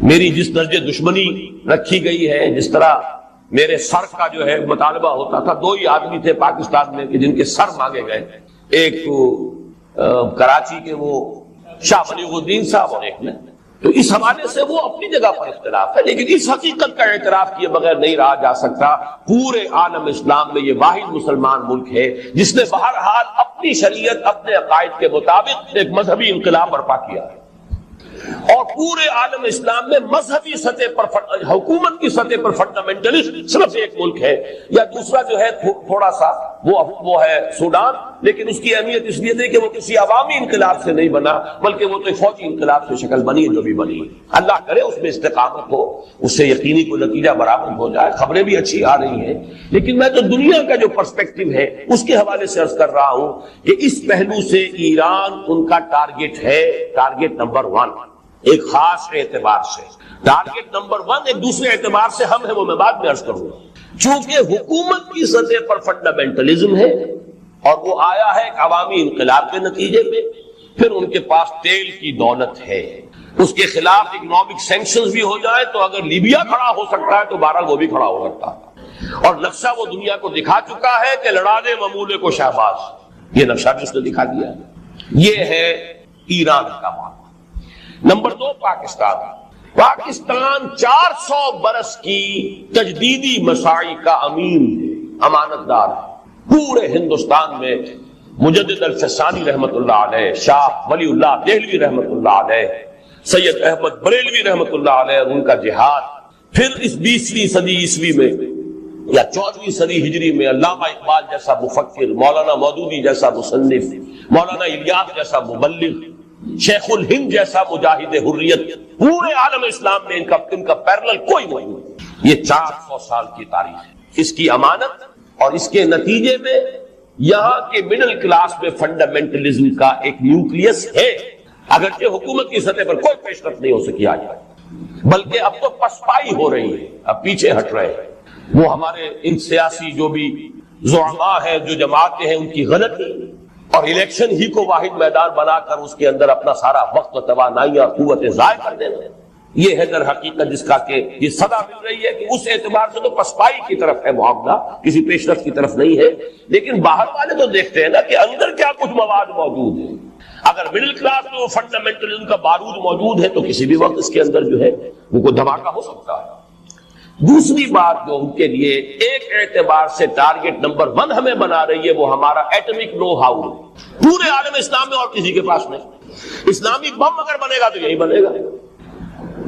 میری جس درجے دشمنی رکھی گئی ہے، جس طرح میرے سر کا جو ہے مطالبہ ہوتا تھا، دو ہی آدمی تھے پاکستان میں کہ جن کے سر مانگے گئے، ایک کراچی کے وہ شاہ ولی الدین صاحب اور ایک نے، تو اس حوالے سے وہ اپنی جگہ پر اختلاف ہے، لیکن اس حقیقت کا اعتراف کیے بغیر نہیں رہا جا سکتا پورے عالم اسلام میں یہ واحد مسلمان ملک ہے جس نے بہرحال اپنی شریعت اپنے عقائد کے مطابق ایک مذہبی انقلاب برپا کیا ہے، اور پورے عالم اسلام میں مذہبی سطح پر حکومت کی سطح پر فنڈامنٹلسٹ صرف ایک ملک ہے، یا دوسرا جو ہے تھوڑا سا وہ ہے سوڈان، لیکن اس کی اہمیت اس لیے تھی کہ وہ کسی عوامی انقلاب سے نہیں بنا بلکہ وہ تو فوجی انقلاب سے شکل بنی ہے جو بھی بنی۔ اللہ کرے اس میں استقامت ہو، اس سے یقینی کوئی نتیجہ برآمد ہو جائے، خبریں بھی اچھی آ رہی ہیں، لیکن میں تو دنیا کا جو پرسپیکٹو ہے اس کے حوالے سے عرض کر رہا ہوں کہ اس پہلو سے ایران ان کا ٹارگٹ ہے، ٹارگٹ نمبر 1 ایک خاص اعتبار سے، ٹارگٹ نمبر 1 ایک دوسرے اعتبار سے ہم ہے، وہ میں بعد میں عرض کروں گا، چونکہ حکومت کی سطح پر فنڈامنٹلزم ہے اور وہ آیا ہے ایک عوامی انقلاب کے نتیجے میں، پھر ان کے پاس تیل کی دولت ہے، اس کے خلاف اکنامک سینکشنز بھی ہو جائے تو اگر لیبیا کھڑا ہو سکتا ہے تو بہرحال وہ بھی کھڑا ہو سکتا ہے، اور نقشہ وہ دنیا کو دکھا چکا ہے کہ لڑا دے ممولے کو شہباز، یہ نقشہ بھی اس نے دکھا دیا ہے۔ یہ ہے ایران کا معاملہ۔ نمبر 2 پاکستان 400 برس کی تجدیدی مساعی کا امین ہے، امانت دار ہے۔ پورے ہندوستان میں مجدد الفسانی رحمت اللہ علیہ، شاہ ولی اللہ دہلوی رحمت اللہ علیہ، سید احمد بریلوی رحمت اللہ علیہ، ان کا جہاد، پھر اس 20ویں صدی عیسوی میں یا 14ویں صدی ہجری میں علامہ اقبال جیسا مفکر، مولانا مودودی جیسا مصنف، مولانا الیاس جیسا مبلغ، شیخ الہند جیسا مجاہد حریت، پورے عالم اسلام میں ان کا پیرلل کوئی نہیں ہے۔ یہ 400 سال کی تاریخ ہے، اس کی امانت اور اس کے نتیجے میں یہاں کے مڈل کلاس میں فنڈامنٹلزم کا ایک نیوکلیس ہے، اگرچہ حکومت کی سطح پر کوئی پیش رفت نہیں ہو سکی آج، بلکہ اب تو پسپائی ہو رہی ہے، اب پیچھے ہٹ رہے ہیں۔ وہ ہمارے ان سیاسی جو بھی زعماء ہیں، جو جماعتیں ہیں، ان کی غلطی اور الیکشن ہی کو واحد میدان بنا کر اس کے اندر اپنا سارا وقت و توانائی اور قوت ضائع کر دینا، یہ ہے در حقیقت جس کا کہ یہ صدا مل رہی ہے کہ اس اعتبار سے تو پسپائی کی طرف ہے معاملہ، کسی پیش رفت کی طرف نہیں ہے، لیکن باہر والے تو دیکھتے ہیں نا کہ اندر کیا کچھ مواد موجود ہے۔ اگر مڈل کلاس میں وہ فنڈامنٹلزم کا بارود موجود ہے تو کسی بھی وقت اس کے اندر جو ہے وہ کوئی دھماکہ ہو سکتا ہے۔ دوسری بات جو ان کے لیے ایک اعتبار سے ٹارگٹ نمبر 1 ہمیں بنا رہی ہے، وہ ہمارا ایٹمک نو ہاؤ ہے، پورے عالم اسلام میں اور کسی کے پاس نہیں۔ اسلامی بم اگر بنے گا تو یہی بنے گا۔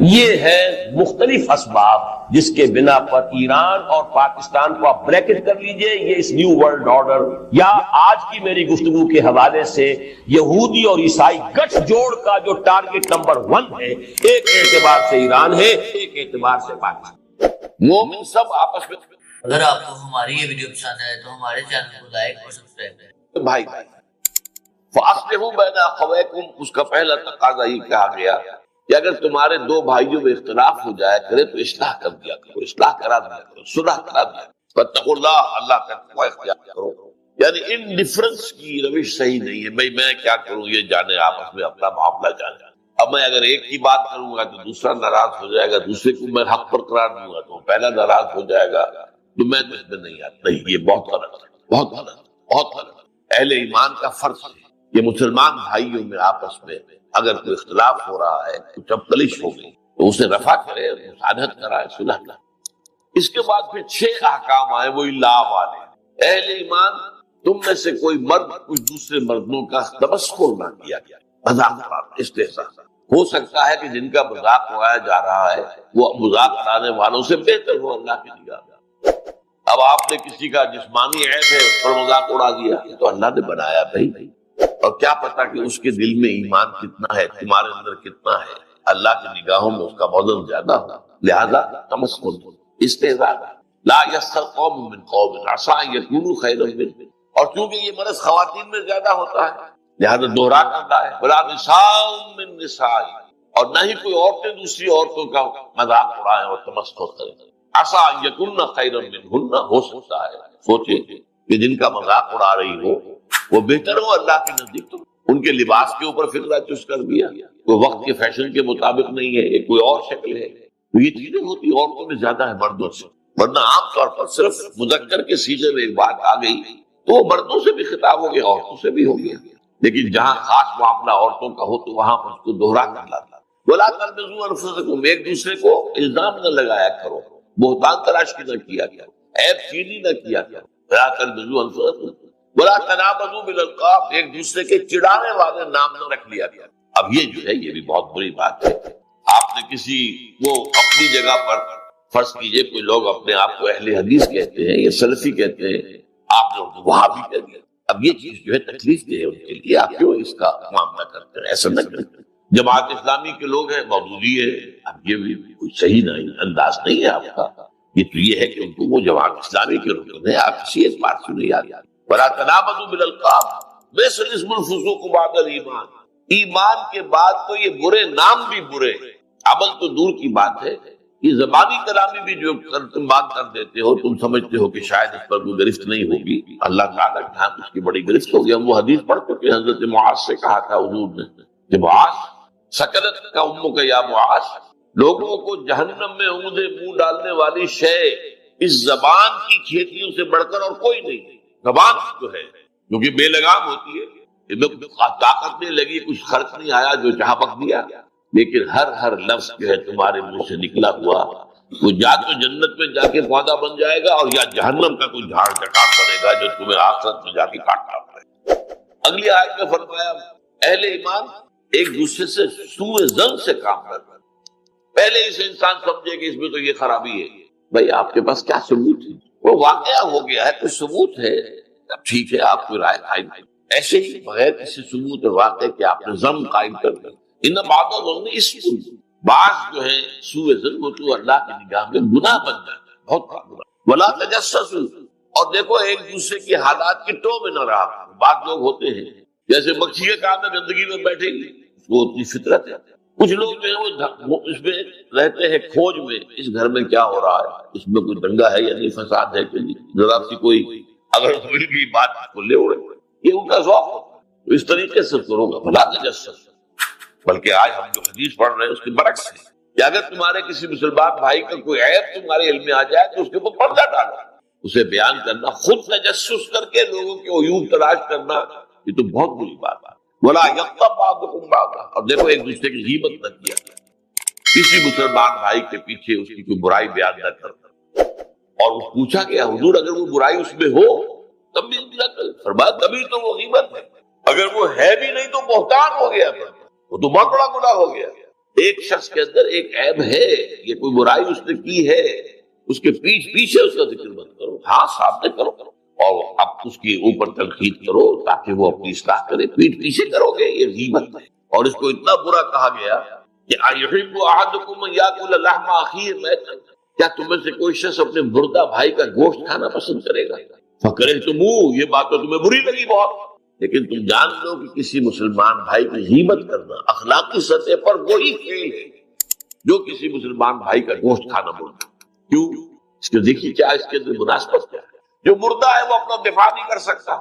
یہ ہے مختلف اسباب جس کے بنا پر ایران اور پاکستان کو آپ بریکٹ کر لیجئے، یہ اس نیو ورلڈ آرڈر یا آج کی میری گفتگو کے حوالے سے یہودی اور عیسائی گٹھ جوڑ کا جو ٹارگٹ نمبر 1 ہے، ایک اعتبار سے ایران ہے، ایک اعتبار سے پاکستان۔ مومن سب آپس میں۔ اگر آپ کو ہماری یہ ویڈیو پسند آئے تو ہمارے چینل کو لائک اور سبسکرائب کریں۔ بھائی فَأَصْلِحُوا بَيْنَ أَخَوَيْكُمْ، اس کا پہلا تقاضا یہ کہا گیا کہ اگر تمہارے 2 بھائیوں میں اختلاف ہو جائے کرے تو اصلاح کر دیا کرو، اصلاح کرا دیا کرو، صلح کرا دیا کرو۔ فَاتَّقُوا اللَّهَ، اللہ کا تقوی اختیار کرو۔ یعنی ان ڈفرنس کی روش صحیح نہیں ہے، بھائی میں کیا کروں، یہ جانے آپس میں اپنا معاملہ جانے۔ اب میں اگر ایک کی بات کروں گا تو دوسرا ناراض ہو جائے گا، دوسرے کو میں حق پر قرار دوں گا تو پہلا ناراض ہو جائے گا، تو میں تو اس میں نہیں آتا۔ نہیں، یہ بہت غلط ہے، بہت غلط، بہت غلط۔ اہل ایمان کا فرض ہے یہ مسلمان بھائیوں میں آپس میں اگر کوئی اختلاف ہو رہا ہے، کچھ تلش ہو گئی تو اسے رفع کرے، مصالحت کرائے، صلح کرائے۔ اس کے بعد پھر 6 احکام آئے، وہی لا والے۔ اہل ایمان، تم میں سے کوئی مرد کچھ دوسرے مردوں کا تمسخر نہ کیا گیا، مذاق، استہزاء۔ ہو سکتا ہے کہ جن کا مذاق اڑایا جا رہا ہے وہ مذاق اڑانے والوں سے بہتر ہو اللہ کی نگاہ میں۔ اب آپ نے کسی کا جسمانی عیب ہے اس پر مذاق اڑا دیا، یہ تو اللہ نے بنایا بھائی، اور کیا پتا کہ اس کے دل میں ایمان کتنا ہے، تمہارے اندر کتنا ہے، اللہ کی نگاہوں میں اس کا وزن زیادہ ہو، لہذا تمسخر، استہزاء۔ لا یسخر قوم من قوم عسى ان يكونوا خيرا منهم، اور چونکہ یہ مرض خواتین میں زیادہ ہوتا ہے لہذا دوہرا کرتا ہے، ولا نساء من نساء، اور نہ ہی کوئی عورتیں دوسری عورتوں کا مذاق اڑائیں اور تمسخر کریں۔ عسى ان يكون خيرا منهن، ہو سکتا ہے سوچے کہ جن کا مذاق اڑا رہی ہو وہ بہتر ہو اللہ کے نزدیک، تو ان کے لباس کے اوپر فطرہ چست کر دیا، کوئی وقت کے فیشن کے مطابق نہیں ہے، یہ کوئی اور شکل ہے. تو یہ چیزیں ہوتی عورتوں میں زیادہ ہے مردوں سے، ورنہ عام طور پر صرف مذکر کے سیغے میں ایک بات آ گئی تو وہ مردوں سے بھی خطاب ہو گیا، عورتوں سے بھی ہو گیا. لیکن جہاں خاص معاملہ عورتوں کا ہو تو وہاں پر اس کو دوہرا کر لاتا. وَلَا تَلْمِزُوا أَنفُسَكُمْ، ایک دوسرے کو الزام نہ لگایا کرو، بہتان تراش کی نہ کیا کرو، عیب چینی نہ کیا کرو. وَلَا تَلْمِزُوا أَنفُسَكُمْ وَلَا تَنَابَزُوا بِالْأَلْقَابِ، ایک دوسرے کے چڑانے والے نام نہ رکھ لیا کرو. اب یہ جو ہے یہ بھی بہت بری بات ہے. آپ نے کسی وہ اپنی جگہ پر فرض کیجئے کوئی لوگ اپنے آپ کو اہل حدیث کہتے ہیں یا سلفی کہتے ہیں، آپ نے وہابی کہہ دیا. اب یہ چیز جو ہے تکلیف دہ ہے ان کے لیے، آپ کیوں اس کا معاملہ کرتے ہیں؟ ایسا نہ کریں. جماعت اسلامی کے لوگ ہیں، مودودی ہے، اب یہ بھی کوئی صحیح نہیں انداز نہیں ہے آپ کا. یہ تو یہ ہے کہ ان کو وہ جماعت اسلامی کے رکن ہے، آپ کسی ایک بات سے نہیں آ. وَلَا تَنَابَزُوا بِالْأَلْقَابِ بِئْسَ الِاسْمُ الْفُسُوقُ بَعْدَ الْإِيمَانِ، ایمان کے بعد تو یہ برے نام بھی برے، عمل تو دور کی بات ہے. یہ زبانی کلامی بھی جو تم بات کر دیتے ہو، تم سمجھتے ہو کہ شاید اس پر کوئی گرفت نہیں ہوگی، اللہ تعالیٰ کے ہاں اس کی بڑی گرفت ہوگی. ہم وہ حدیث پڑھ چکے، حضرت معاذ سے کہا تھا حضور نے کہ معاذ سکرت کا امک یا معاذ، لوگوں کو جہنم میں اونگے منہ ڈالنے والی شے اس زبان کی کھیتیوں سے بڑھ کر اور کوئی نہیں. زبان جو ہے کیونکہ بے لگام ہوتی ہے، طاقت نہیں لگی، کچھ خرچ نہیں آیا، جو چاہا بک دیا. لیکن ہر لفظ جو ہے تمہارے منہ سے نکلا ہوا وہ یا تو جنت میں جا کے پودا بن جائے گا اور یا جہنم کا کوئی جھاڑ چٹان بنے گا جو تمہیں آخرت میں جا کے کاٹنا پڑے گا. اگلی آیت میں فرمایا اہل ایمان ایک دوسرے سے سوء ظن سے کام کرنا. پہلے اسے انسان سمجھے کہ اس میں تو یہ خرابی ہے. بھائی آپ کے پاس کیا ثبوت ہے؟ وہ واقعہ ہو گیا ہے، کوئی ثبوت ہے اب ٹھیک ہے، آپ کو رائے قائم کریں. ایسے ہی بغیر کسی ثبوت اور واقعے کے آپ نے ظن قائم کر دیا. ان بعض ظن اسم، بعض جو ہے سوء ظن وہ تو اللہ کی نگاہ میں گناہ بن جاتا ہے، بہت بڑا گناہ. ولا تجسسوا، اور دیکھو ایک دوسرے کے حالات کی ٹو میں نہ رہا. بعض لوگ ہوتے ہیں جیسے مکھی کے کام میں گندگی میں بیٹھے گی، وہ اپنی فطرت ہے. کچھ لوگ جو ہے وہ اس میں رہتے ہیں کھوج میں، اس گھر میں کیا ہو رہا ہے، اس میں کوئی دنگا ہے یا نہیں، فساد ہے کہ نہیں، ذرا سی کوئی اگر کوئی بھی بات کو لے اڑے، یہ ان کا ذوق ہوتا ہے. تو اس طریقے سے کرو گا بھلا تجسس. بلکہ آج ہم جو حدیث پڑھ رہے ہیں اس کے برعکس ہے کہ اگر تمہارے کسی مسلمان بھائی کا کوئی عیب تمہارے علم میں آ جائے تو اس کے اوپر پردہ ڈالو، اسے بیان کرنا، خود تجسس کر کے لوگوں کے عیوب تلاش کرنا، یہ تو بہت بری بات ہے. ولا یغتب بعضکم بعضا، اور دیکھو ایک دوسرے کی غیبت نہ کیا، کسی مسلمان بھائی کے پیچھے اس کی کوئی برائی بیان نہ کرنا. اور وہ پوچھا کہ حضور اگر وہ برائی اس میں ہو تب بھی نہ کرے. فرمایا تبھی تو وہ غیبت ہے، اگر وہ ہے بھی نہیں تو بہتان ہو گیا، وہ تو بہت بڑا گناہ ہو گیا. ایک شخص کے اندر ایک عیب ہے، یہ کوئی برائی اس نے کی ہے، اس کے پیچھے اس کا ذکر مت کرو، ہاں سامنے کرو اور اب اس کی اوپر تنقید کرو تاکہ وہ اپنی اصلاح کرے. پیٹھ پیچھے کرو گے یہ غیبت ہے. اور اس کو اتنا برا کہا گیا کہ ایحب احدکم ان یاکل لحم اخیہ میتا، کیا تم میں سے کوئی شخص اپنے مردہ بھائی کا گوشت کھانا پسند کرے گا؟ فکرہتموہ، یہ بات تو تمہیں بری لگی بہت، لیکن تم جان لو کہ کسی مسلمان بھائی کی غیبت کرنا اخلاقی سطح پر وہی فعل ہے جو کسی مسلمان بھائی کا گوشت کھانا بولتا. کیوں؟ اس کے دیکھیے کیا اس کے اندر مناسبت کیا ہے. جو مردہ ہے وہ اپنا دفاع نہیں کر سکتا،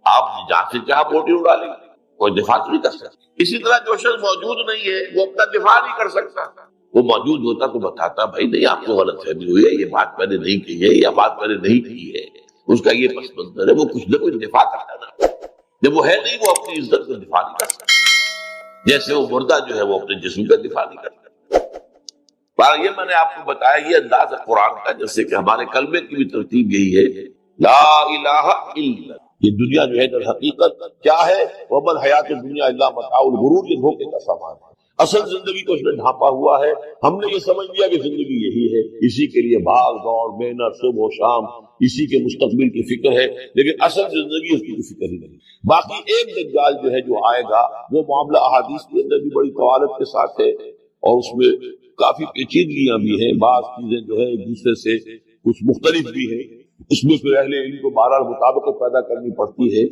آپ جہاں سے چاہ بوٹی اڑا لیں، کوئی دفاع نہیں کر سکتا. اسی طرح جو شخص موجود نہیں ہے وہ اپنا دفاع نہیں کر سکتا. وہ موجود ہوتا تو بتاتا بھائی نہیں آپ کو غلط فہمی ہوئی ہے، یہ بات میں نے نہیں کی ہے، یا بات میں نے نہیں کی ہے، اس کا یہ پس منظر ہے. وہ کچھ نہ کچھ دفاع کرتا نا. جب وہ ہے نہیں وہ اپنی عزت کا دفاع نہیں کر سکتا، جیسے وہ مردہ جو ہے وہ اپنے جسم کا دفاع نہیں کر سکتا. یہ میں نے آپ کو بتایا یہ انداز ہے قرآن کا، جیسے کہ ہمارے کلمے کی بھی ترتیب یہی ہے لا الہ الا. یہ دنیا جو ہے در حقیقت کیا ہے، وَمَا الْحَيَاةُ الدُّنْيَا إِلَّا مَتَاعُ الْغُرُورِ، یہ دھوکے کا سامان ہے. اصل زندگی کو اس نے ڈھانپا ہوا ہے. ہم نے یہ سمجھ لیا کہ زندگی یہی ہے، اسی کے لیے بھاگ دوڑ محنت صبح و شام، اسی کے مستقبل کی فکر ہے، لیکن اصل زندگی اس کی کوئی فکر ہی نہیں. باقی ایک دجال جو ہے جو آئے گا وہ معاملہ احادیث کے اندر بھی بڑی طوالت کے ساتھ ہے اور اس میں کافی پیچیدگیاں بھی ہیں. بعض چیزیں جو ہے ایک دوسرے سے کچھ مختلف بھی ہیں، اس میں پھر اہل علم کو بہرحال مطابقت پیدا کرنی پڑتی ہے.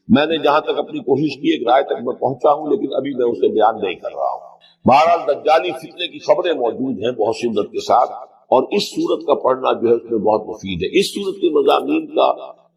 میں نے جہاں تک اپنی کوشش کی ایک رائے تک میں پہنچا ہوں، لیکن ابھی میں اسے بیان نہیں کر رہا ہوں. بہرحال دجالی فتنے کی خبریں موجود ہیں بہت شدت کے ساتھ، اور اس سورت کا پڑھنا جو ہے اس میں بہت مفید ہے. اس سورت کے مضامین کا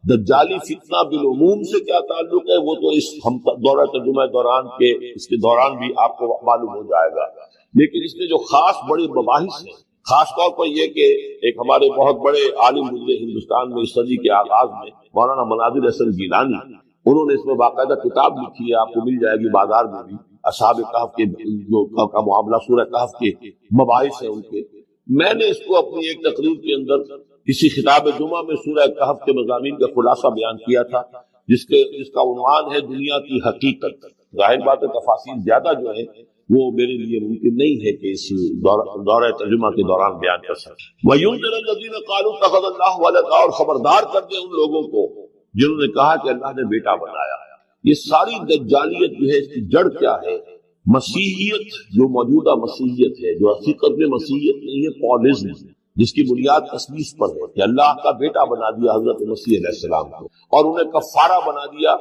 دجالی فتنہ بالعموم سے کیا تعلق ہے وہ تو اس ہم دورہ ترجمہ دوران کے اس کے دوران بھی آپ کو معلوم ہو جائے گا، لیکن اس میں جو خاص بڑے مباحث ہیں، خاص طور پر یہ کہ ایک ہمارے بہت بڑے عالم گزرے ہندوستان میں اس صدی کے آغاز میں مولانا مناظر حسن گیلانی، انہوں نے اس میں باقاعدہ کتاب لکھی ہے، آپ کو مل جائے گی بازار میں بھی، اصحاب کہف کے جو کا معاملہ سورہ کہف کے مباحث ہیں ان کے۔ میں نے اس کو اپنی ایک تقریر کے اندر کسی خطاب جمعہ میں سورہ کہف کے مضامین کا خلاصہ بیان کیا تھا، جس کا عنوان ہے دنیا کی حقیقت۔ ظاہر بات ہے تفاصیل زیادہ جو ہے وہ میرے لیے ممکن نہیں ہے کہ اس دورہ ترجمہ کے دوران بیان کر سکیں۔ وَيُنذِرَ الَّذِينَ قَالُوا اتَّخَذَ اللَّهُ وَلَدًا، اور خبردار کر دیں ان لوگوں کو جنہوں نے کہا کہ اللہ نے بیٹا بنایا۔ یہ ساری دجالیت جو ہے اس کی جڑ کیا ہے؟ مسیحیت، جو موجودہ مسیحیت ہے، جو حقیقت میں مسیحیت نہیں ہے، پالزم، جس کی بنیاد تثلیث پر ہے کہ اللہ کا بیٹا بنا دیا حضرت مسیح علیہ السلام کو، اور انہیں کفارہ بنا دیا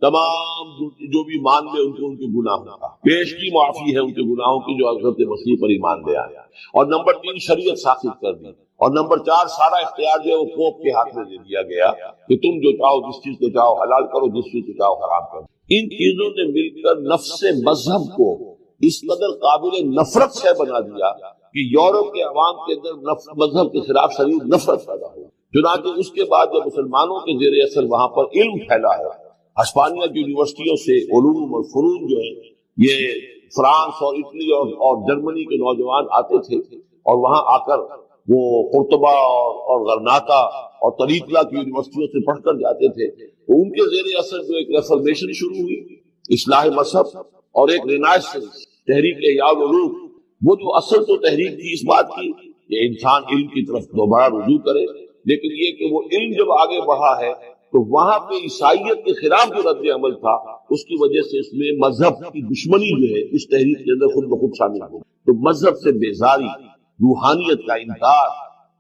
تمام جو بھی مان لے ان کے گناہوں کا، پیش کی معافی ہے ان کے گناہوں کی جو حضرت مسیح پر ایمان لے آیا، اور نمبر 3 شریعت ساخت کر دی، اور نمبر 4 سارا اختیار جو ہے وہ پوپ کے ہاتھ میں دے دیا گیا کہ تم جو چاہو جس چیز کو چاہو حلال کرو، جس چیز کو چاہو حرام کرو۔ ان چیزوں نے مل کر نفس مذہب کو اس قدر قابل نفرت سے بنا دیا کہ یورپ کے عوام کے اندر مذہب کے خلاف شدید نفرت پیدا ہو۔ چنانچہ اس کے بعد جب مسلمانوں کے زیر اثر وہاں پر علم پھیلا ہے، ہسپانیہ کی یونیورسٹیوں سے علوم اور فنون جو ہیں یہ فرانس اور اٹلی اور جرمنی کے نوجوان آتے تھے، اور وہاں آ کر وہ قرطبہ اور غرناطہ اور طریقہ کی یونیورسٹیوں سے پڑھ کر جاتے تھے۔ تو ان کے زیر اثر جو ایک ریفارمیشن شروع ہوئی، اصلاح مذہب، اور ایک رینائسنس، تحریک احیاء العلوم، وہ جو اصل تو تحریک تھی اس بات کی کہ انسان علم کی طرف دوبارہ رجوع کرے، لیکن یہ کہ وہ علم جب آگے بڑھا ہے تو وہاں پہ عیسائیت کے خلاف جو رد عمل تھا اس کی وجہ سے اس میں مذہب کی دشمنی جو ہے اس تحریک کے اندر خود بخود شامل ہو۔ تو مذہب سے بیزاری، روحانیت کا انکار،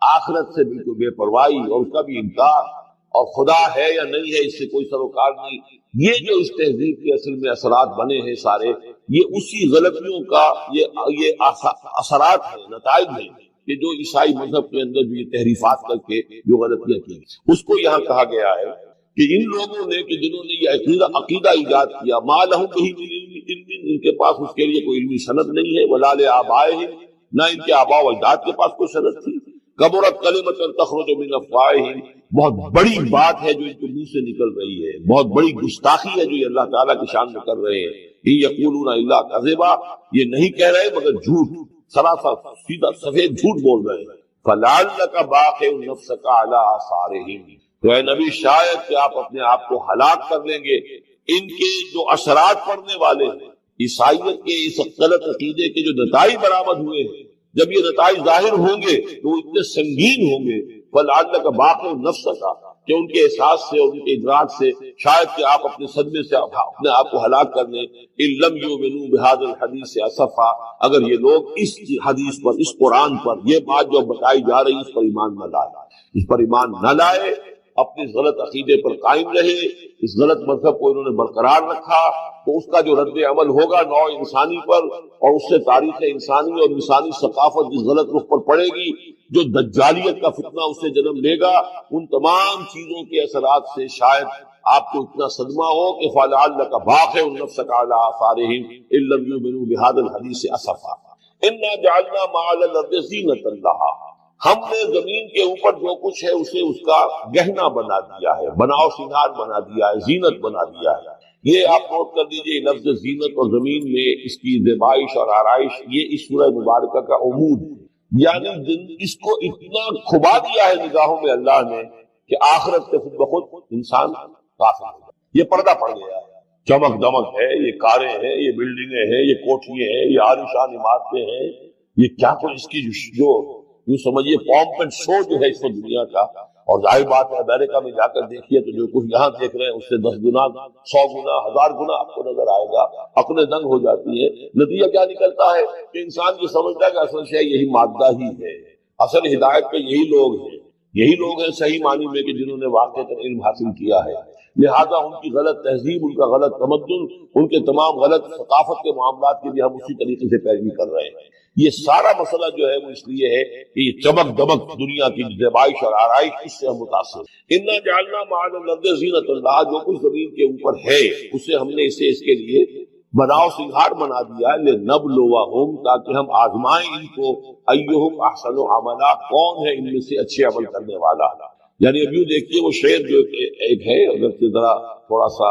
آخرت سے بالکل بے پرواہی اور اس کا بھی انکار، اور خدا ہے یا نہیں ہے اس سے کوئی سروکار نہیں، یہ جو اس تہذیب کے اصل میں اثرات بنے ہیں سارے، یہ اسی غلطیوں کا یہ اثرات ہیں، نتائج ہیں کہ جو عیسائی مذہب کے اندر بھی یہ تحریفات کر کے جو غلطیاں کی، اس کو یہاں کہا گیا ہے کہ ان لوگوں نے کہ جنہوں نے یہ عقیدہ ایجاد کیا، ما لہم بہ من علم، ان کے پاس اس کے لیے کوئی علمی سند نہیں ہے، ولا لآبائہم، نہ ان کے آباء و اجداد کے پاس کوئی سند تھی، کبرت کلمۃ تخرج من افواہہم، بہت بڑی بات ہے جو ان کے منہ سے نکل رہی ہے، بہت بڑی گستاخی ہے جو یہ اللہ تعالیٰ کی شان میں کر رہے ہیں، ان یقولون الا کذبا، یہ نہیں کہہ رہے مگر جھوٹ، سراسر سیدھا سفید جھوٹ بول رہے ہیں۔ فلعلک باخع نفسک علی آثارہم، تو اے نبی شاید کہ آپ اپنے آپ کو ہلاک کر لیں گے ان کے جو اثرات پڑنے والے ہیں، عیسائیت کے اس غلط عقیدے کے جو نتائج برآمد ہوئے ہیں، جب یہ نتائج ظاہر ہوں گے تو وہ اتنے سنگین ہوں گے، فلعلک باخع نفسک، کہ ان کے احساس سے اور ان کے ادراک سے شاید کہ آپ اپنے صدمے سے اپنے آپ کو ہلاک کر لیں۔ ان لم یؤمنوا بهذا الحدیث اسفا، اگر یہ لوگ اس حدیث پر، اس قرآن پر، یہ بات جو بتائی جا رہی اس پر ایمان نہ لائے، اس پر ایمان نہ لائے، اپنے غلط عقیدے پر قائم رہے، اس غلط مذہب کو انہوں نے برقرار رکھا، تو اس کا جو رد عمل ہوگا نوع انسانی پر، اور اس سے تاریخ انسانی اور انسانی ثقافت جس غلط رخ پر پڑے گی، جو دجالیت کا فتنہ اسے جنم لے گا، ان تمام چیزوں کے اثرات سے شاید آپ کو اتنا صدمہ ہو کہ فلعلک باخع نفسک علی آثارہم ان لم یؤمنوا بهذا الحدیث اسفا انا جعلنا ما علی الارض زینۃ لہا، ہم نے زمین کے اوپر جو کچھ ہے اسے اس کا گہنا بنا دیا ہے، بناؤ سنگار بنا دیا ہے، زینت بنا دیا ہے۔ یہ آپ نوٹ کر دیجئے، لفظ زینت اور زمین میں اس کی زیبائش اور آرائش، یہ اس سورہ مبارکہ کا عمود، یعنی اس کو اتنا کھبا دیا ہے نگاہوں میں اللہ نے کہ آخرت سے خود بخود انسان غافل ہو جائے۔ یہ پردہ پڑ گیا ہے، چمک دمک ہے، یہ کاریں ہیں، یہ بلڈنگیں ہیں، یہ کوٹھیاں ہیں، یہ عالیشان عمارتیں ہیں، یہ کیا کوئی اس کی جو یوں سمجھیے پومپ اینڈ شو جو ہے اس دنیا کا، اور ظاہر بات ہے امریکہ میں جا کر دیکھیے تو جو کچھ یہاں دیکھ رہے ہیں اس سے 10 گنا 100 گنا 1000 گنا آپ کو نظر آئے گا، عقلیں دنگ ہو جاتی ہے۔ نتیجہ کیا نکلتا ہے کہ انسان یہ سمجھتا ہے کہ اصل شے یہی مادہ ہی ہے، اصل ہدایت پہ یہی لوگ ہیں، یہی لوگ ہیں صحیح معنی میں کہ جنہوں نے واقعتاً علم حاصل کیا ہے، لہذا ان کی غلط تہذیب، ان کا غلط تمدن، ان کے تمام غلط ثقافت کے معاملات کے بھی ہم اسی طریقے سے پیروی کر رہے ہیں۔ یہ سارا مسئلہ جو ہے وہ اس لیے ہے کہ یہ چمک دمک دنیا کی زیبائش اور آرائش، اس سے ہم متاثر ہیں۔ انا جعلنا مع الارض زینۃ اللہ، جو کچھ زمین کے اوپر ہے اسے ہم نے اسے اس کے لیے بناؤ سنگھار بنا دیا، لنبلوہم، تاکہ ہم آزمائیں ان کو، ایہم احسن عملا، کون ہے ان میں سے اچھے عمل کرنے والا۔ یعنی اب یوں دیکھیے وہ شعر جو ایک ہے، اگرچہ ذرا تھوڑا سا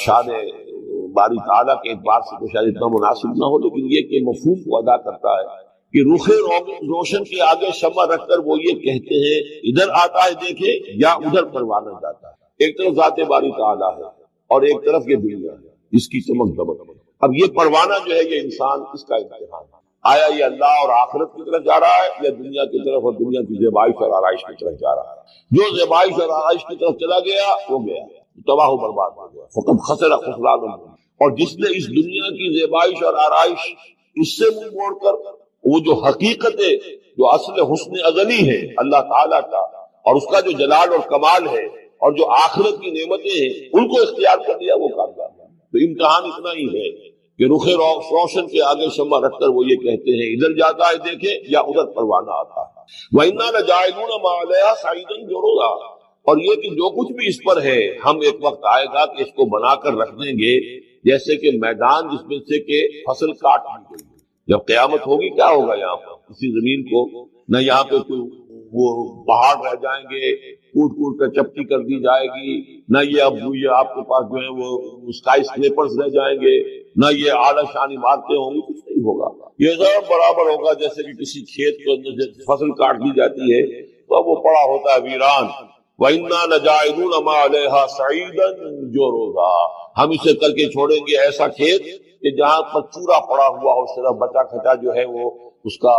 شان باری تعالیٰ کے اعتبار سے تو شاید اتنا مناسب نہ ہو، لیکن یہ کہ مفہوم کو ادا کرتا ہے کہ رخ روشن کے آگے شمع رکھ کر وہ یہ کہتے ہیں ادھر آتا ہے دیکھے یا ادھر پروانہ جاتا ہے۔ ایک طرف ذات باری تعالیٰ ہے اور ایک طرف یہ دنیا ہے، اس کی چمک دمک۔ اب یہ پروانہ جو ہے یہ انسان، اس کا امتحان ہے، آیا یہ اللہ اور آخرت کی طرف جا رہا ہے یا دنیا کی طرف اور دنیا کی زیبائش اور آرائش کی طرف جا رہا ہے۔ جو زیبائش اور آرائش کی طرف چلا گیا وہ گیا، تباہ و برباد ہو گیا، فقط خسر خسران مبین۔ اور جس نے اس دنیا کی زیبائش اور آرائش اس سے منہ موڑ کر وہ جو حقیقت ہے، جو اصل حسن ازلی ہے اللہ تعالیٰ کا، اور اس کا جو جلال اور کمال ہے اور جو آخرت کی نعمتیں ہیں ان کو اختیار کر لیا، وہ کامیاب ہے۔ تو امتحان اتنا ہی ہے کہ رخ روشن کے آگے شمع رکھ کر وہ یہ کہتے ہیں ادھر جاتا ہے دیکھے یا ادھر پروانہ آتا ہے۔ وَإِنَّا لَجَاعِلُونَ مَا عَلَيْهَا صَعِيدًا جُرُزًا، اور یہ کہ جو کچھ بھی اس پر ہے ہم ایک وقت آئے گا کہ اس کو بنا کر رکھ دیں گے جیسے کہ میدان جس میں سے کہ فصل کاٹ لی گئی۔ جب قیامت ہوگی کیا ہوگا یہاں پر؟ کسی زمین کو نہ یہاں پہ کوئی وہ پہاڑ رہ جائیں گے، کوٹ کوٹ کر چپٹی کر دی جائے گی، نہ یہ اب یہ آپ کے پاس جو ہے وہ اسکائی اسکریپرز رہ جائیں گے، نہ یہ اعلیٰ شان عمارتیں ہوں گی، کچھ نہیں ہوگا۔ یہ سب برابر ہوگا جیسے کہ کسی کھیت کو فصل کاٹ دی جاتی ہے تو اب وہ پڑا ہوتا ہے ویران۔ وَإِنَّا لَجَاعِلُونَ مَا عَلَيْهَا صَعِيدًا جُرُزًا، ہم اسے کر کے چھوڑیں گے ایسا کھیت کہ جہاں پر چورا پڑا ہوا ہو، صرف بچا کھچا جو ہے وہ اس کا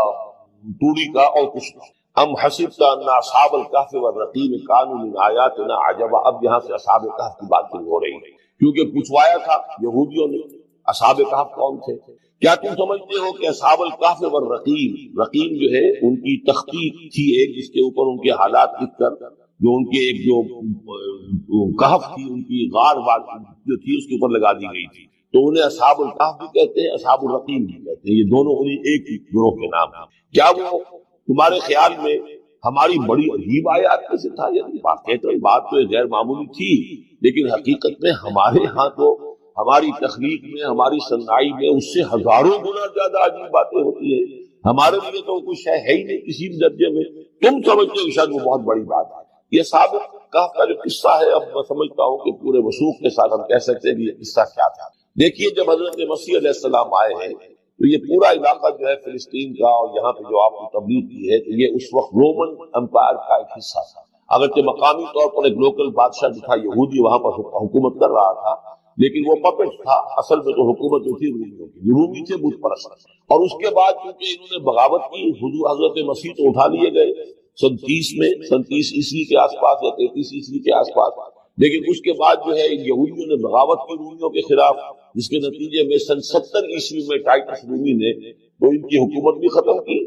توڑی کا اور کچھ نہ۔ ہم حسبت ان اصحاب الکہف والرقیم کانوا من آیاتنا عجبا، اب یہاں سے اصحاب کہف کی بات شروع ہو رہی ہے، کیونکہ پوچھوایا تھا یہودیوں نے اصحاب کہف کون تھے۔ کیا تم سمجھتے ہو کہ اصحاب الکہف والرقیم، رقیم جو ہے ان کی تختی تھی ایک جس کے اوپر ان کے حالات لکھ کر، جو ان کے ایک جو کہف تھی، ان کی غار جو تھی اس کے اوپر لگا دی گئی تھی، تو انہیں اصحاب الکہف بھی کہتے ہیں، اصحاب الرقیم بھی کہتے ہیں، یہ دونوں انہیں ایک ہی گروہ کے نام ہیں۔ کیا وہ تمہارے خیال میں ہماری بڑی عجیب آیات میں سے تھا؟ یعنی واقعی بات تو غیر معمولی تھی، لیکن حقیقت میں ہمارے ہاں تو ہماری تخلیق میں، ہماری صنائی میں اس سے ہزاروں گنا زیادہ عجیب باتیں ہوتی ہیں۔ ہمارے لیے تو کچھ ہے ہی نہیں کسی بھی درجے میں، تم سمجھتے ہو شاید وہ بہت بڑی بات ہے۔ یہ اصحاب کہف کا جو قصہ ہے، اب میں سمجھتا ہوں کہ پورے وثوق کے ساتھ ہم کہہ سکتے ہیں کہ یہ قصہ کیا تھا۔ دیکھیے جب حضرت مسیح علیہ السلام آئے ہیں تو یہ پورا علاقہ جو ہے فلسطین کا اور یہاں پہ جو آپ نے تبلیغ کی ہے، تو یہ اس وقت رومن امپائر کا ایک حصہ تھا۔ اگرچہ مقامی طور پر ایک لوکل بادشاہ جو تھا یہودی وہاں پر حکومت کر رہا تھا، لیکن وہ پپٹ تھا، اصل میں تو حکومت جو تھی رومیوں کی، رومی تھے بت پرست۔ اور اس کے بعد چونکہ انہوں نے بغاوت کی، حضرت مسیح تو اٹھا لیے گئے سن 30 میں، سن 30 عیسوی کے آس پاس یا 33 عیسوی کے آس پاس، لیکن اس کے بعد جو ہے یہودیوں نے بغاوت کی رومیوں کے خلاف، جس کے نتیجے میں سن 70 عیسوی میں ٹائٹس رومی نے تو ان کی حکومت بھی ختم کی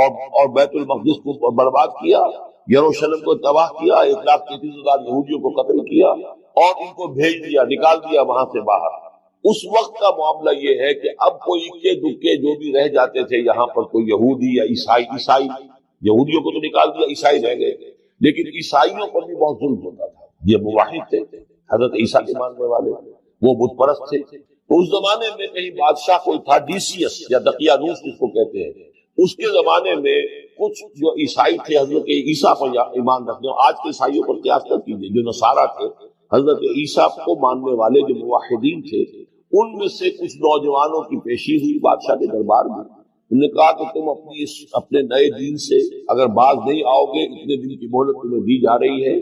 اور بیت المقدس کو برباد کیا، یروشلم کو تباہ کیا، 1,33,000 یہودیوں کو قتل کیا اور ان کو بھیج دیا، نکال دیا وہاں سے باہر۔ اس وقت کا معاملہ یہ ہے کہ اب کوئی اکے دکے جو بھی رہ جاتے تھے یہاں پر، کوئی یہودی یا عیسائی، یہودیوں کو تو نکال دیا، عیسائی رہ گئے، لیکن عیسائیوں پر بھی بہت ظلم ہوتا تھا۔ یہ موحد تھے، حضرت عیسیٰ کے ماننے والے، وہ بت پرست تھے۔ تو اس زمانے میں کہیں بادشاہ کوئی تھا، ڈیسیس یا دقیانوس جس کو کہتے ہیں، اس کے زمانے میں کچھ جو عیسائی تھے حضرت عیسیٰ پر ایمان رکھنے، آج کے عیسائیوں پر قیاس نہ کیجیے، جو نصارہ تھے حضرت عیسیٰ کو ماننے والے جو موحدین تھے، ان میں سے کچھ نوجوانوں کی پیشی ہوئی بادشاہ کے دربار میں۔ انہوں نے کہا کہ تم اپنے نئے دین سے اگر باز نہیں آؤ گے، اتنے دن کی مہلت تمہیں دی جا رہی ہے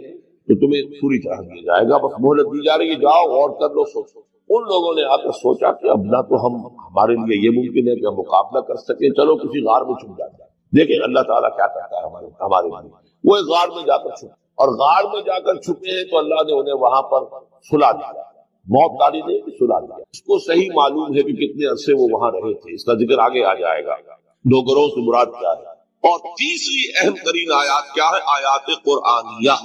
تو تمہیں پوری طرح دیا جائے گا، بس مہلت دی جا رہی ہے، جاؤ اور کر لو، سوچو۔ ان لوگوں نے آ کر سوچا کہ اب نہ تو ہمارے لیے یہ ممکن ہے کہ ہم مقابلہ کر سکیں، چلو کسی غار میں چھپ جاتے ہیں، دیکھیں اللہ تعالیٰ کیا کرتا ہے ہمارے لیے۔ وہ ایک غار میں جا کر چھپے، اور غار میں جا کر چھپے ہیں تو اللہ نے انہیں وہاں پر سلا دیا، موت داری نے سلا دیا۔ اس کو صحیح معلوم ہے کہ کتنے عرصے وہ وہاں رہے تھے، اس کا ذکر آگے آ جائے گا، 2 گروہ سے مراد کیا ہے۔ اور تیسری اہم ترین آیات کیا ہے؟ آیات قرآنیہ.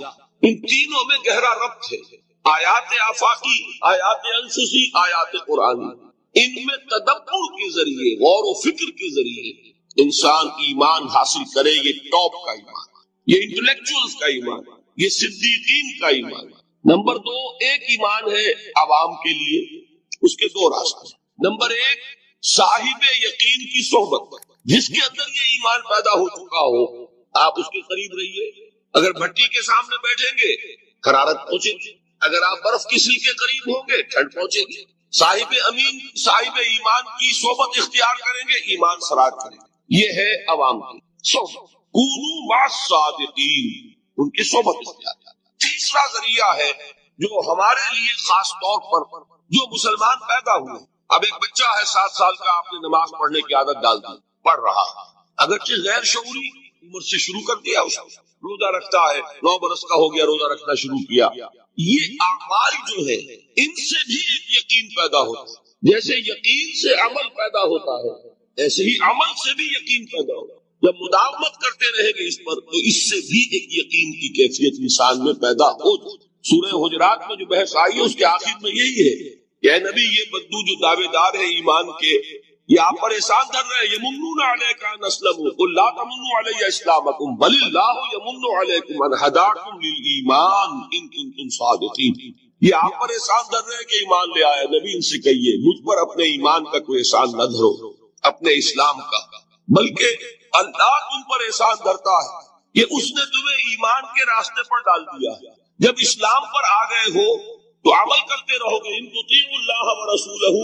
ان تینوں میں گہرا ربط ہے. آیات آفاقی، آیات انفسی، آیات قرآنی. ان میں تدبر کے ذریعے، غور و فکر کے ذریعے انسان ایمان حاصل کرے. یہ ٹاپ کا ایمان، یہ انٹلیکچوئلز کا ایمان، یہ صدیقین کا ایمان. نمبر 2، ایک ایمان ہے عوام کے لیے، اس کے دو راستے. نمبر 1، صاحب یقین کی صحبت. جس کے اندر یہ ایمان پیدا ہو چکا ہو، آپ اس کے قریب رہیے. اگر بھٹی کے سامنے بیٹھیں گے حرارت پہنچے گی، اگر آپ برف کی سیل کے قریب ہوں گے ٹھنڈ پہنچے گی. صاحب امین، صاحب ایمان کی صحبت اختیار کریں گے، ایمان سرات کریں گے. یہ ہے عوام کی صحبت. کونوا مع الصادقین، ان کی صحبت اختیار. تیسرا ذریعہ ہے جو ہمارے لیے خاص طور پر جو مسلمان پیدا ہوئے. اب ایک بچہ ہے 7 سال کا، آپ نے نماز پڑھنے کی عادت ڈال دی، پڑھ رہا ہے، اگرچہ غیر شعوری عمر سے شروع کر دیا. اس روزہ رکھتا ہے، 9 برس کا ہو گیا، روزہ رکھنا شروع کیا. یہ اعمال جو ہے ان سے بھی ایک یقین پیدا ہوتا ہے. جیسے یقین سے عمل پیدا ہوتا ہے، ایسے ہی عمل سے بھی یقین پیدا ہوتا ہے. جب مداومت کرتے رہیں گے اس پر، تو اس سے بھی ایک یقین کی کیفیت انسان میں پیدا ہو. سورہ حجرات میں جو بحث آئی ہے اس کے آخر میں یہی ہے کہ اے نبی، یہ بدو جو دعوے دار ہے ایمان کے، یہ آپ پر احسان دھر رہے ہیں. یمنون علیک ان اسلموا قل لا تمنوا علی اسلامکم بل اللہ یمن علیکم ان ہداکم للایمان ان کنتم صادقین. یہ آپ پر احسان دھر رہے ہیں کہ ایمان لے آئے. نبی ان سے کہیے مجھ پر اپنے ایمان کا کوئی احسان نہ دھرو، اپنے اسلام کا، بلکہ اللہ تم پر احسان دھرتا ہے کہ اس نے تمہیں ایمان کے راستے پر ڈال دیا. جب اسلام پر آ گئے ہو تو عمل کرتے رہو گے. ان تطیعوا اللہ ورسولہ،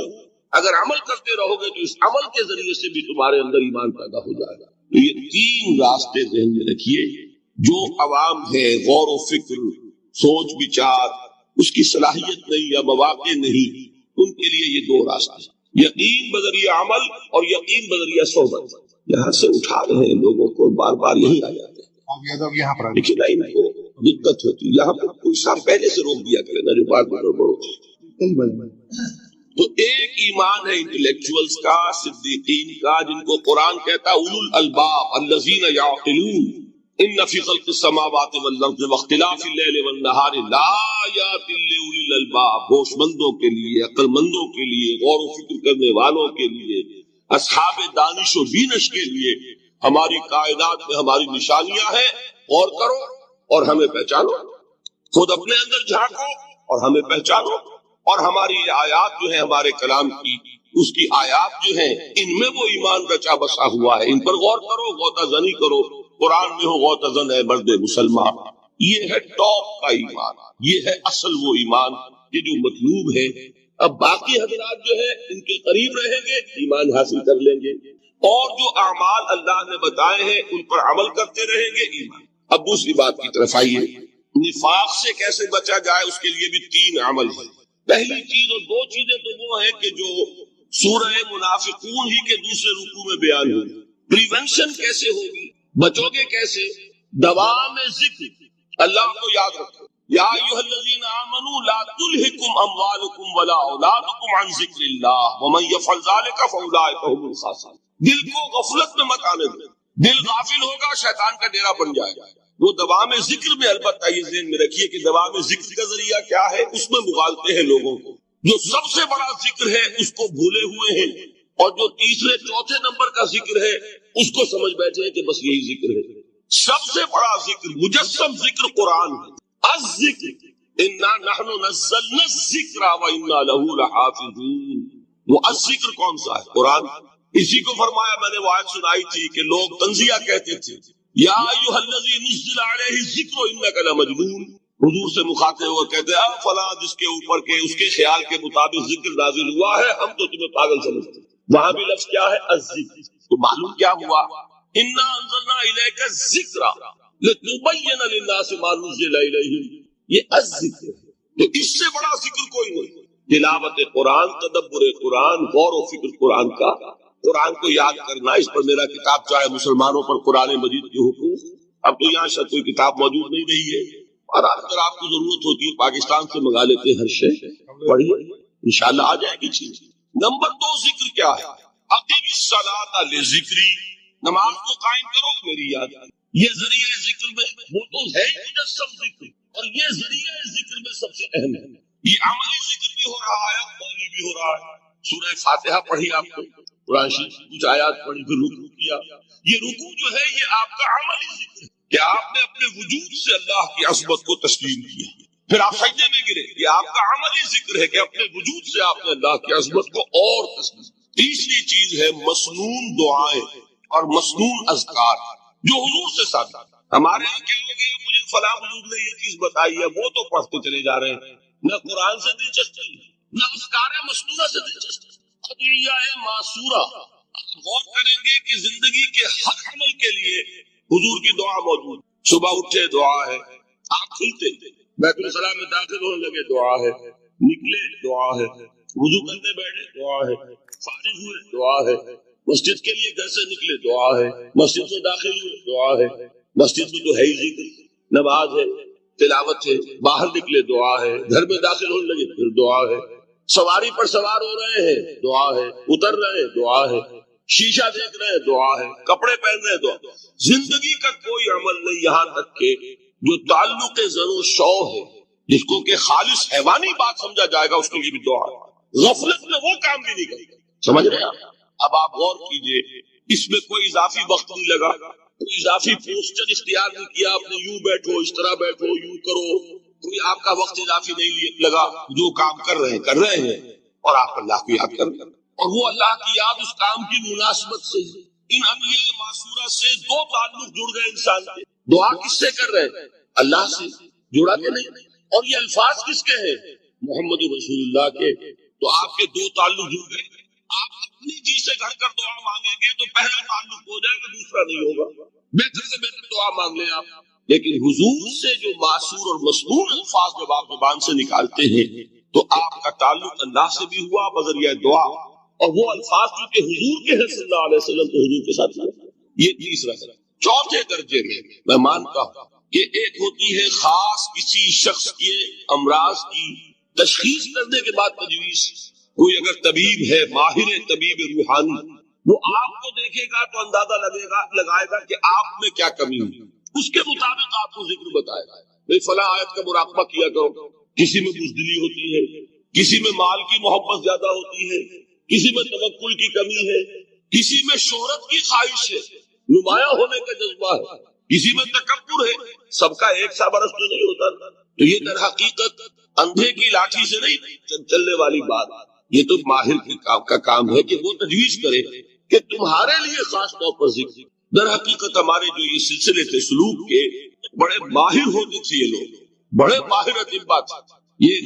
اگر عمل کرتے رہو گے تو اس عمل کے ذریعے سے بھی تمہارے اندر ایمان پیدا ہو جائے گا. تو یہ 3 راستے ذہن میں رکھیے. جو عوام ہے، غور و فکر، سوچ بچار، اس کی صلاحیت نہیں یا مواقع نہیں، ان کے لیے یہ 2 راستے، یقین بذریعہ عمل اور یقین بذریعہ صحبت. یہاں سے اٹھا رہے ہیں لوگوں کو، بار بار یہی آ جاتے ہیں، لیکن ان کو دقت ہوتی ہے. یہاں پہ کوئی صاحب پہلے سے روک دیا کرے نا جو بعد میں گڑبڑ ہوتی. تو ایک ایمان ہے انٹلیکچوئلز کا، صدیقین کا، جن کو قرآن کہتا ہے اولو الالباب الذین یعقلون ان فی خلق السماوات والارض واختلاف اللیل والنہار لآیات لأولی الالباب. ہوش مندوں کے لیے، عقل مندوں کے لیے، غور و فکر کرنے والوں کے لیے، اصحاب دانش و بینش کے لیے ہماری کائنات میں ہماری نشانیاں ہیں. غور کرو اور ہمیں پہچانو، خود اپنے اندر جھانکو اور ہمیں پہچانو. اور ہماری آیات جو ہیں ہمارے کلام کی، اس کی آیات جو ہیں ان میں وہ ایمان رچا بسا ہوا ہے. ان پر غور کرو، غوطہ زنی کرو. قرآن میں ہو غوطہ زن ہے مرد مسلمان. یہ ہے ٹاپ کا ایمان، یہ ہے اصل وہ ایمان یہ جو مطلوب ہے. اب باقی حضرات جو ہے ان کے قریب رہیں گے، ایمان حاصل کر لیں گے، اور جو اعمال اللہ نے بتائے ہیں ان پر عمل کرتے رہیں گے، ایمان. اب دوسری بات کی طرف آئیے. نفاق سے کیسے بچا جائے، اس کے لیے بھی 3 عمل ہیں. پہلی چیز اور 2 چیزیں تو وہ ہیں کہ جو سورہ منافقون ہی کے دوسرے رکوع میں بیان ہوئی. پریونشن کیسے ہوگی، بچو گے کیسے؟ دوام ذکر، اللہ کو یاد رکھو. یا ایھا الذین آمنوا لا تلہکم اموالکم ولا اولادکم عن ذکر اللہ ومن یفعل ذلک فاولئک هم الخاسرون. دل کو غفلت میں مت آنے دو. دل غافل ہوگا شیطان کا ڈیرا بن جائے گا. وہ دوام ذکر میں، البتہ یہ ذہن میں رکھیے کہ دوام ذکر کا ذریعہ کیا ہے، اس میں مغالتے ہیں لوگوں کو. جو سب سے بڑا ذکر ہے اس کو بھولے ہوئے ہیں، اور جو تیسرے چوتھے نمبر کا ذکر ہے اس کو سمجھ بیٹھے ہیں کہ بس یہی ذکر ہے. سب سے بڑا ذکر، مجسم ذکر قرآن ہے. الذکر انا نحن نزلنا الذکر وانا له لحافظون. وہ الذکر کون سا ہے؟ قرآن. اسی کو فرمایا، میں نے وہ آیت سنائی تھی کہ لوگ تنزیہ کہتے تھے یا ایھا الذی نزل علیہ الذکر انک لمجنون. حضور سے مخاطب ہوا کہتے ہیں فلاں جس کے اوپر کے اس کے خیال کے مطابق ذکر نازل ہوا ہے، ہم تو تمہیں پاگل سمجھتے ہیں. وہاں بھی لفظ کیا ہے؟ الذکر. تو معلوم کیا ہوا؟ انا انزلنا الیک الذکر لتبین للناس ما نزل الیہم. یہ الذکر ہے. تو اس سے بڑا ذکر کوئی نہیں. تلاوت قرآن، تدبر قرآن، غور و فکر قرآن کا، قرآن کو یاد کرنا. اس پر میرا کتاب چاہے مسلمانوں پر قرآن مجید کے حقوق، اب تو یہاں شاید کوئی کتاب موجود نہیں رہی ہے، اور اگر آپ کو ضرورت ہوتی ہے پاکستان سے منگا لیتے ہر شے، پڑھیے انشاءاللہ آ جائے گی چیز. نمبر 2 ذکر کیا ہے؟ اقیم الصلاۃ لذکری نماز کو قائم کرو میری یاد آئی. یہ ذریعہ ذکر میں وہ تو ہے مجسم ذکر، اور یہ ذریعہ ذکر میں سب سے اہم ہے. یہ عملی ذکر بھی ہو رہا ہے، قولی بھی ہو رہا ہے. سورہ فاتحہ پڑھی آپ کو، قرآن شریف کچھ آیات پڑھی، پھر رکوع کیا. یہ رکوع جو ہے یہ آپ کا عملی ذکر ہے کہ آپ نے اپنے وجود سے اللہ کی عظمت کو تسلیم کیا. پھر آپ سجدے میں گرے، یہ آپ کا عملی ذکر ہے کہ اپنے وجود سے آپ نے اللہ کی عظمت کو اور تسلیم. تیسری چیز ہے مسنون دعائیں اور مسنون اذکار جو حضور سے ثابت. ہمارے یہاں کیا ہو گیا، مجھے فلاں حضور نے یہ چیز بتائی ہے، وہ تو پڑھتے چلے جا رہے ہیں. نہ قرآن سے دلچسپی، نہ اذکار مسنونہ سے دلچسپی، ادعیہ معصورہ. غور کریں گے کہ زندگی کے ہر عمل کے لیے حضور کی دعا موجود. صبح اٹھے دعا ہے، آپ کھلتے بیت الخلاء میں داخل ہونے لگے دعا ہے، نکلے دعا ہے، وضو کرنے بیٹھے دعا ہے، فارغ ہوئے دعا ہے، مسجد کے لیے گھر سے نکلے دعا ہے، مسجد میں داخل ہوئے دعا ہے. مسجد میں تو ہے ہی ذکر، نماز ہے، تلاوت ہے. باہر نکلے دعا ہے، گھر میں داخل ہونے لگے پھر دعا ہے. سواری پر سوار ہو رہے ہیں دعا ہے، اتر رہے ہیں دعا ہے، شیشہ دیکھ رہے ہیں دعا ہے، کپڑے پہن رہے ہیں دعا. زندگی کا کوئی عمل نہیں یہاں تک کہ جو تعلق زر و شو ہے، جس کو کہ خالص حیوانی بات سمجھا جائے گا، اس کے لیے بھی دعا ہے. غفلت میں وہ کام بھی نہیں کرتا. سمجھ رہے ہیں؟ اب آپ غور کیجئے، اس میں کوئی اضافی وقت نہیں لگا، کوئی اضافی پوسچر اختیار نہیں کیا، آپ نے یوں بیٹھو، اس طرح بیٹھو، یوں کرو، کوئی آپ کا وقت اضافی نہیں لگا. جو کام کر رہے ہیں اور آپ اللہ کو یاد کر رہے ہیں، اور وہ اللہ کی یاد اس کام کی مناسبت سے. ان انبیاء معصورہ سے دو تعلق جڑ گئے انسان کے. دعا کس سے کر رہے ہیں؟ اللہ سے. جڑا کہ نہیں؟ اور یہ الفاظ کس کے ہیں؟ محمد رسول اللہ کے. تو آپ کے دو تعلق جڑ گئے. آپ اپنی جی سے گھڑ کر دعا مانگیں گے تو پہلا تعلق ہو جائے گا، دوسرا نہیں ہوگا. بہتر سے بہتر دعا مانگ لیں آپ. لیکن حضور سے جو معصور اور مسنون الفاظ جب آپ زبان سے نکالتے ہیں تو آپ کا تعلق اللہ سے بھی ہوا بذریعہ دعا، اور وہ الفاظ جو کہ حضور کے ہیں صلی اللہ علیہ وسلم تو حضور کے ساتھ. یہ تیسرا ہے. چوتھے درجے میں مانتا ہوں کہ ایک ہوتی ہے خاص کسی شخص کے امراض کی تشخیص کرنے کے بعد تجویز. کوئی اگر طبیب ہے، ماہر طبیب روحانی، وہ آپ کو دیکھے گا تو اندازہ لگائے گا کہ آپ میں کیا کمی ہے، اس کے مطابق آپ کو ذکر بتائے گا. بھئی فلاں آیت کا مراقبہ کیا کرو. کسی میں بزدلی ہوتی ہے، کسی میں مال کی محبت زیادہ ہوتی ہے، کسی میں توکل کی کمی ہے، کسی میں شہرت کی خواہش ہے، نمایاں ہونے کا جذبہ ہے، کسی میں تکبر ہے. سب کا ایک سا برس تو نہیں ہوتا. تو یہ در حقیقت اندھے کی لاٹھی سے نہیں چلنے والی بات. یہ تو ماہر کا کام ہے کہ وہ تجویز کرے کہ تمہارے لیے خاص طور پر ذکر. در حقیقت ہمارے جو یہ سلسلے تھے سلوک کے، بڑے ماہر ہوتے تھے یہ لوگ، بڑے ماہر اطباء تھے. یہ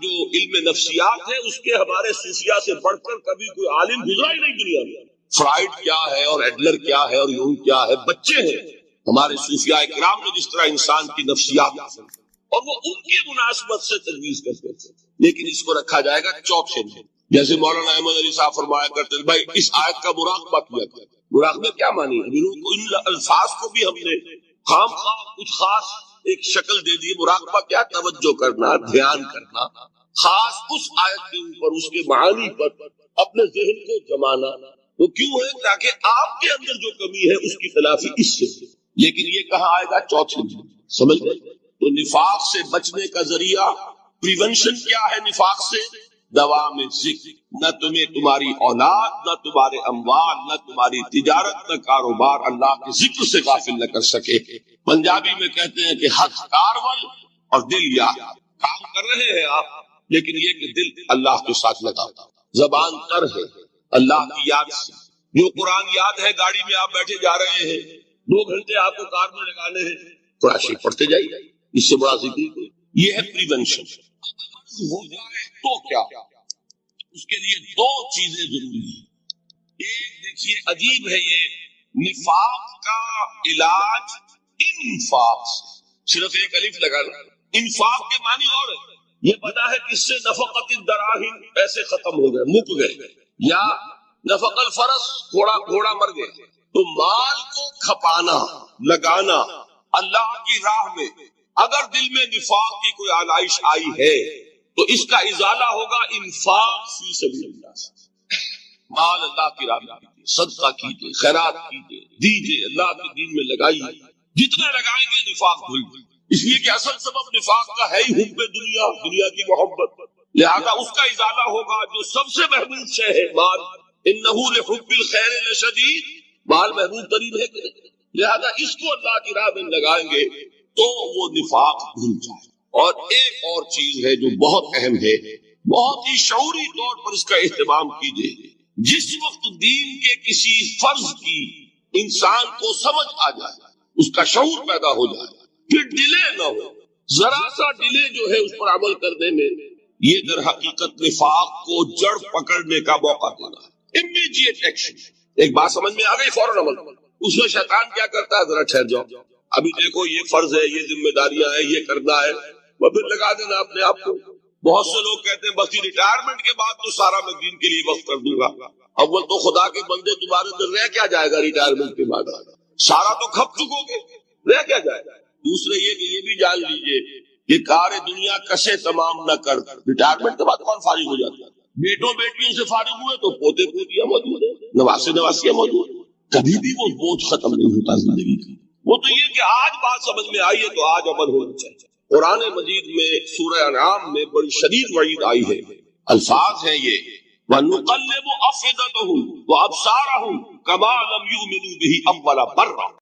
جو علم نفسیات ہے اس کے ہمارے صوفیاء سے بڑھ کر کبھی کوئی عالم گزرا ہی نہیں دنیا میں. فرائڈ کیا ہے اور ایڈلر کیا ہے اور یونگ کیا ہے، بچے ہیں ہمارے صوفیاء کرام نے جس طرح انسان کی نفسیات اور وہ ان کی مناسبت سے تجویز کرتے تھے. لیکن اس کو رکھا جائے گا چوتھے میں. جیسے مولانا احمد علی صاحب فرمایا کرتے تھے بھائی اس آیت کا مراقبہ کیا کریں. مراقبہ کیا مانی؟ ان الفاظ کو بھی ہم نے خام خواہ کچھ خاص ایک شکل دے دی. مراقبہ کیا؟ توجہ کرنا، دھیان کرنا، خاص اس آیت کے اوپر، اس کے معانی پر اپنے ذہن کو جمانا. وہ کیوں ہے؟ تاکہ آپ کے اندر جو کمی ہے اس کی تلافی اس سے. لیکن یہ کہاں آئے گا؟ چوتھے میں. سمجھ گئے؟ تو نفاق سے بچنے کا ذریعہ پریونشن کیا ہے؟ نفاق سے دوا میں ذکر. نہ تمہیں تمہاری اولاد، نہ تمہارے اموال، نہ تمہاری تجارت، نہ کاروبار اللہ کے ذکر سے غافل نہ کر سکے. پنجابی میں کہتے ہیں کہ ہاتھ کارول اور دل یاد. کام کر رہے ہیں آپ لیکن یہ کہ دل اللہ کے ساتھ لگا، زبان تر ہے اللہ کی یاد سے. جو قرآن یاد ہے، گاڑی میں آپ بیٹھے جا رہے ہیں، 2 گھنٹے آپ کو کار میں لگانے ہیں، قرآن شریف پڑھتے جائیے. اس سے بڑا ذکر یہ ہے پریونشن. ہو جائے تو کیا؟ اس کے لیے 2 چیزیں ضروری ہیں. ایک دیکھیے عجیب ہے یہ نفاق کا علاج انفاق سے. صرف ایک الف لگانا. انفاق کے معنی اور ہے. یہ پتا ہے کس سے؟ نفقت الدراہم، پیسے ختم ہو گئے، مک گئے. یا نفق الفرس، گھوڑا مر گئے. تو مال کو کھپانا، لگانا اللہ کی راہ میں. اگر دل میں نفاق کی کوئی آلائش آئی ہے تو اس کا ازالہ ہوگا انفاق فی سبیل اللہ. مال اللہ کی راہ میں کیجیے، صدقہ کیجیے، خیرات کیجیے، دیجیے، اللہ کے دین میں لگائیے، جتنا لگائیں گے نفاق دھل جائے، اس لیے کہ اصل سبب نفاق کا ہے ہی حب دنیا، دنیا کی محبت، لہذا اس کا ازالہ ہوگا جو سب سے محبوب شے ہے مال، انہ لحب الخیر لشدید، مال محبوب ترین ہے کہ نہیں؟ لہذا اس کو اللہ کی راہ میں لگائیں گے تو وہ نفاق دھل جائے۔ اور ایک اور چیز ہے جو بہت اہم ہے، بہت ہی شعوری طور پر اس کا اہتمام کیجیے، جس وقت دین کے کسی فرض کی انسان کو سمجھ آ جائے، اس کا شعور پیدا ہو جائے، پھر ڈیلے نہ ہو، ذرا سا ڈیلے جو ہے اس پر عمل کرنے میں، یہ در حقیقت نفاق کو جڑ پکڑنے کا موقع دینا ہے۔ امیڈیٹ ایکشن، ایک بات سمجھ میں آ گئی، فوراً عمل۔ اس میں شیطان کیا کرتا ہے، ذرا ٹھہر جاؤ، ابھی دیکھو یہ فرض ہے، یہ ذمہ داریاں ہیں، یہ کرنا ہے، وہ پھر لگا دینا اپنے آپ کو۔ بہت سے لوگ کہتے ہیں بس ریٹائرمنٹ کے بعد تو سارا میں دین کے لیے وقف کر دوں گا۔ اول تو خدا کے بندے تمہارے اندر رہ کیا جائے گا ریٹائرمنٹ کے بعد؟ سارا تو کھپ چکو گے، رہ کیا جائے گا؟ دوسرے یہ بھی جان لیجئے کہ کار دنیا کشے تمام نہ کر، ریٹائرمنٹ کے بعد کون فارغ ہو جاتا ہے؟ بیٹوں بیٹیوں سے فارغ ہوئے تو پوتے پوتیاں موجود ہیں، نواسے نواسیاں موجود ہیں، کبھی بھی وہ بوجھ ختم نہیں ہوتا زندگی کا۔ وہ تو یہ کہ آج بات سمجھ میں آئی ہے تو آج عمل ہونا چاہیے۔ قرآن مجید میں سورہ انعام میں بڑی شدید وعید آئی ہے، الفاظ ہیں یہ، وَنُقَلِّبُ أَفْئِدَتَهُمْ وَأَبْصَارَهُمْ كَمَا لَمْ يُؤْمِنُوا بِهِ أَوَّلَ مَرَّةٍ،